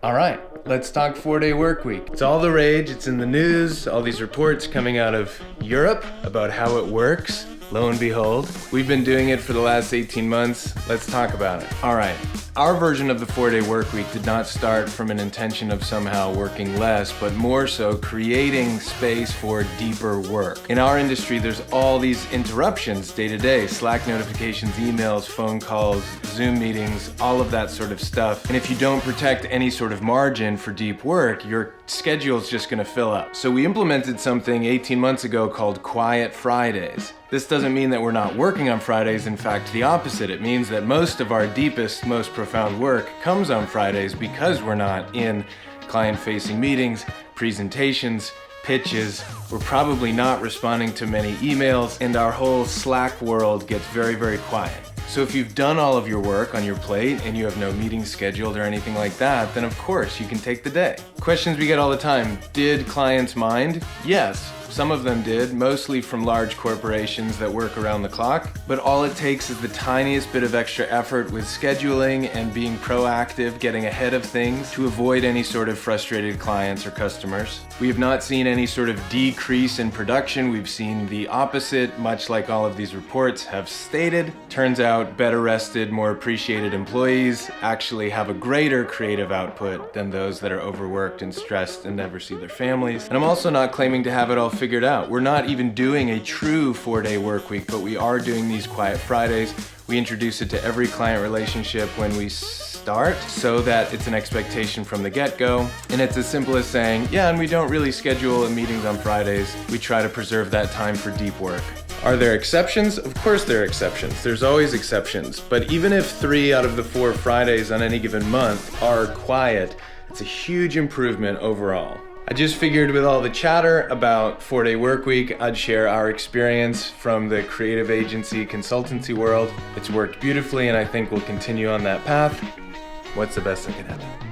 All right, let's talk 4-day work week. It's all the rage, it's in the news, all these reports coming out of Europe about how it works. Lo and behold, we've been doing it for the last 18 months. Let's talk about it. All right, our version of the 4-day work week did not start from an intention of somehow working less, but more so creating space for deeper work. In our industry, there's all these interruptions day to day, Slack notifications, emails, phone calls, Zoom meetings, all of that sort of stuff. And if you don't protect any sort of margin for deep work, your schedule's just gonna fill up. So we implemented something 18 months ago called Quiet Fridays. This doesn't mean that we're not working on Fridays. In fact, the opposite. It means that most of our deepest, most profound work comes on Fridays because we're not in client-facing meetings, presentations, pitches. We're probably not responding to many emails, and our whole Slack world gets very, very quiet. So if you've done all of your work on your plate and you have no meetings scheduled or anything like that, then of course you can take the day. Questions we get all the time: did clients mind? Yes, some of them did, mostly from large corporations that work around the clock. But all it takes is the tiniest bit of extra effort with scheduling and being proactive, getting ahead of things to avoid any sort of frustrated clients or customers. We have not seen any sort of decrease in production. We've seen the opposite, much like all of these reports have stated. Turns out better rested, more appreciated employees actually have a greater creative output than those that are overworked and stressed and never see their families. And I'm also not claiming to have it all figured out. We're not even doing a true 4-day work week, but we are doing these Quiet Fridays. We introduce it to every client relationship when we start so that it's an expectation from the get-go. And it's as simple as saying, yeah, and we don't really schedule meetings on Fridays. We try to preserve that time for deep work. Are there exceptions? Of course there are exceptions. There's always exceptions. But even if 3 out of the 4 Fridays on any given month are quiet, it's a huge improvement overall. I just figured with all the chatter about 4-day work week, I'd share our experience from the creative agency consultancy world. It's worked beautifully and I think we'll continue on that path. What's the best that can happen?